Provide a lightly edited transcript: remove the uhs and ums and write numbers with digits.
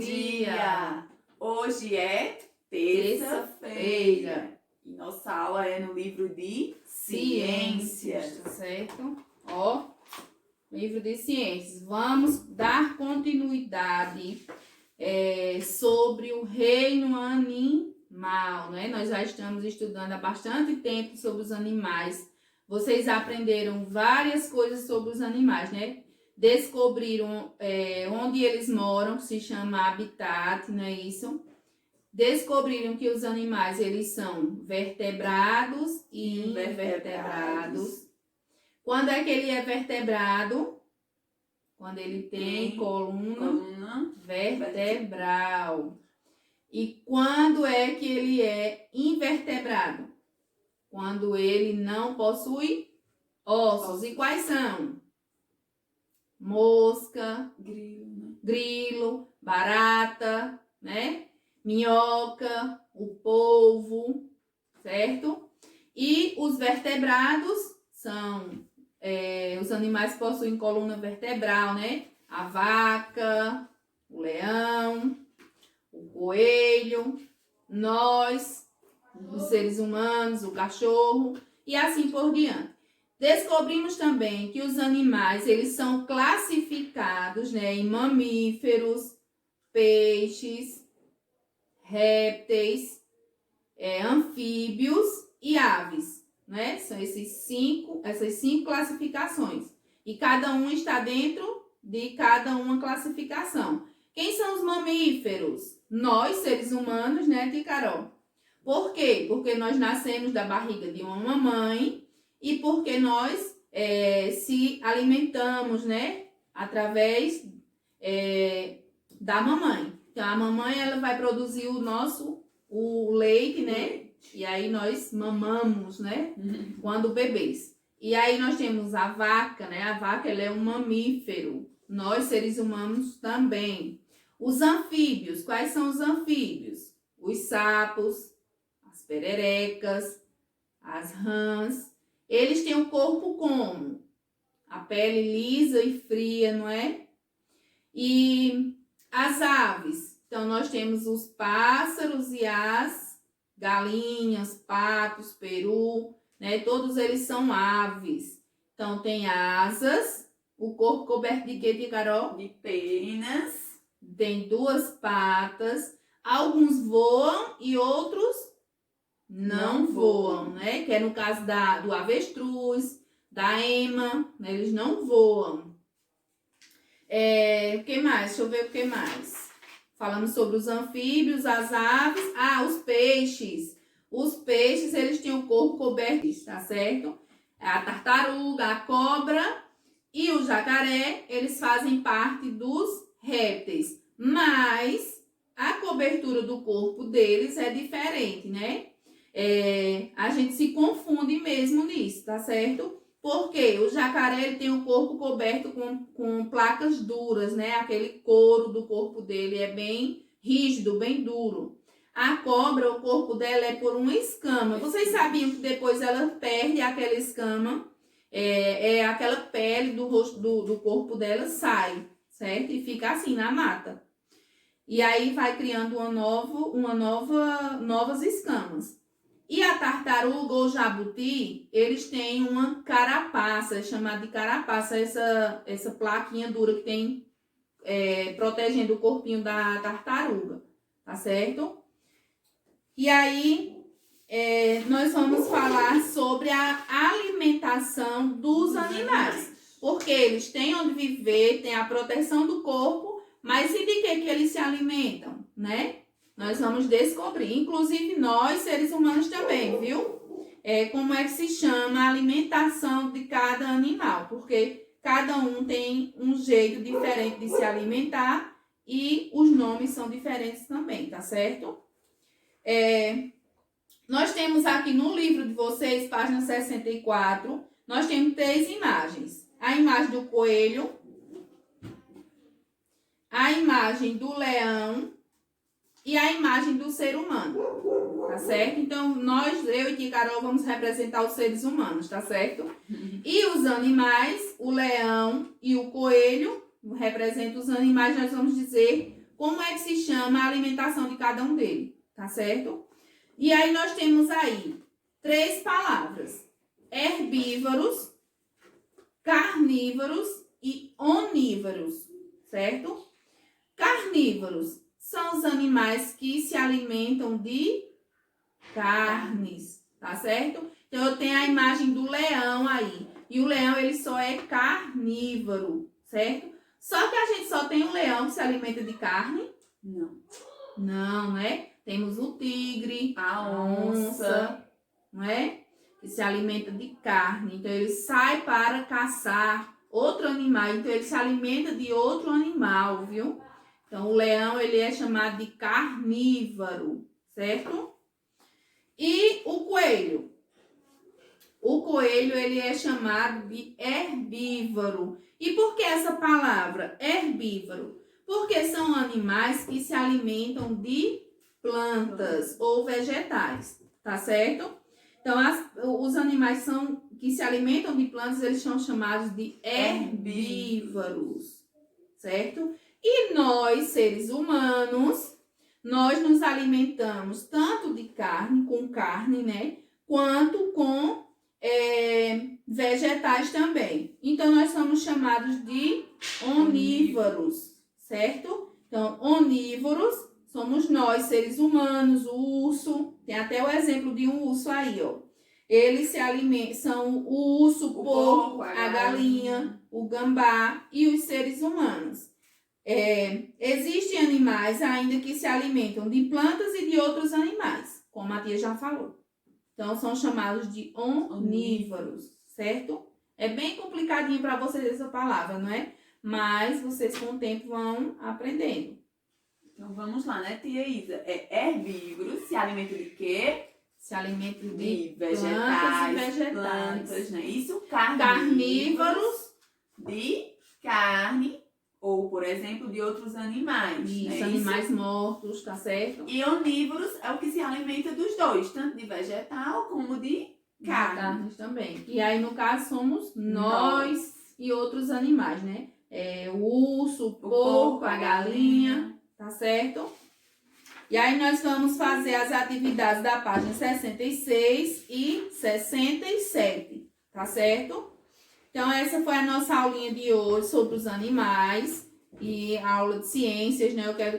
dia! Hoje é terça-feira e nossa aula é no livro de Ciências, tá certo? Ó, livro de Ciências. Vamos dar continuidade sobre o reino animal, né? Nós já estamos estudando há bastante tempo sobre os animais. Vocês aprenderam várias coisas sobre os animais, né? Descobriram onde eles moram, que se chama habitat, não é isso? Descobriram que os animais, eles são vertebrados e invertebrados. Quando é que ele é vertebrado? Quando ele tem coluna vertebral. E quando é que ele é invertebrado? Quando ele não possui ossos. E quais são? Mosca, grilo, barata, né? Minhoca, o polvo, certo? E os vertebrados são os animais que possuem coluna vertebral, né? A vaca, o leão, o coelho, nós, os seres humanos, o cachorro e assim por diante. Descobrimos também que os animais, eles são classificados, né, em mamíferos, peixes, répteis, anfíbios e aves, né? São essas cinco classificações. E cada um está dentro de cada uma classificação. Quem são os mamíferos? Nós, seres humanos, né, Tia Carol? Por quê? Porque nós nascemos da barriga de uma mamãe e porque nós se alimentamos, né, através da mamãe. Então, a mamãe, ela vai produzir o leite, né? E aí nós mamamos, né? Quando bebês. E aí nós temos a vaca, né? A vaca, ela é um mamífero. Nós, seres humanos, também. Os anfíbios, quais são os anfíbios? Os sapos, as pererecas, as rãs. Eles têm o corpo como? A pele lisa e fria, não é? E as aves. Então, nós temos os pássaros e as galinhas, patos, peru, né? Todos eles são aves. Então, tem asas, o corpo coberto de quê, Carol? De penas. Tem duas patas. Alguns voam e outros não voam, né? Que é no caso do avestruz, da ema, né? Eles não voam. O que mais? Deixa eu ver o que mais. Falamos sobre os anfíbios, as aves. Os peixes. Os peixes, eles têm o corpo coberto, tá certo? A tartaruga, a cobra e o jacaré, eles fazem parte dos répteis. Mas a cobertura do corpo deles é diferente, né? A gente se confunde mesmo nisso, tá certo? Porque o jacaré, ele tem o corpo coberto com placas duras, né? Aquele couro do corpo dele é bem rígido, bem duro. A cobra, o corpo dela é por uma escama. Vocês sabiam que depois ela perde aquela escama? Aquela pele do rosto do corpo dela sai, certo? E fica assim na mata. E aí vai criando novas escamas. E a tartaruga ou jabuti, eles têm uma carapaça, é chamada de carapaça, essa plaquinha dura que tem protegendo o corpinho da tartaruga, tá certo? E aí, nós vamos falar sobre a alimentação dos animais. Porque eles têm onde viver, têm a proteção do corpo, mas e de que eles se alimentam, né? Nós vamos descobrir, inclusive nós, seres humanos também, viu? Como é que se chama a alimentação de cada animal, porque cada um tem um jeito diferente de se alimentar e os nomes são diferentes também, tá certo? Nós temos aqui no livro de vocês, página 64, nós temos 3 imagens. A imagem do coelho, a imagem do leão e a imagem do ser humano, tá certo? Então, eu e Tia Carol, vamos representar os seres humanos, tá certo? E os animais, o leão e o coelho, representam os animais, nós vamos dizer como é que se chama a alimentação de cada um deles, tá certo? E aí nós temos aí 3 palavras: herbívoros, carnívoros e onívoros, certo? Carnívoros são os animais que se alimentam de carnes, tá certo? Então, eu tenho a imagem do leão aí. E o leão, ele só é carnívoro, certo? Só que a gente só tem um leão que se alimenta de carne? Não. Não, né? Temos o tigre, A onça, não é? Que se alimenta de carne. Então, ele sai para caçar outro animal. Então, ele se alimenta de outro animal, viu? Então, o leão, ele é chamado de carnívoro, certo? E o coelho? O coelho, ele é chamado de herbívoro. E por que essa palavra, herbívoro? Porque são animais que se alimentam de plantas ou vegetais, tá certo? Então, os animais que se alimentam de plantas, eles são chamados de herbívoros, certo? E nós, seres humanos, nós nos alimentamos tanto de carne, com carne, né? Quanto com vegetais também. Então, nós somos chamados de onívoros, certo? Então, onívoros somos nós, seres humanos, o urso. Tem até o exemplo de um urso aí, ó. Eles se alimentam, são o urso, o porco, a galinha, o gambá e os seres humanos. Existem animais ainda que se alimentam de plantas e de outros animais, como a tia já falou. Então, são chamados de onívoros, certo? É bem complicadinho para vocês essa palavra, não é? Mas vocês com o tempo vão aprendendo. Então, vamos lá, né, tia Isa? Herbívoros se alimentam de quê? Se alimentam de vegetais, plantas, né? Isso, carnívoros de carne ou, por exemplo, de outros animais. Isso, né? animais mortos, tá certo? E onívoros é o que se alimenta dos dois, tanto de vegetal como de carne. Também. E aí, no caso, somos nós e outros animais, né? O urso, o porco, a galinha, tá certo? E aí, nós vamos fazer as atividades da página 66 e 67, tá certo? Então, essa foi a nossa aulinha de hoje sobre os animais e a aula de ciências, né? Eu quero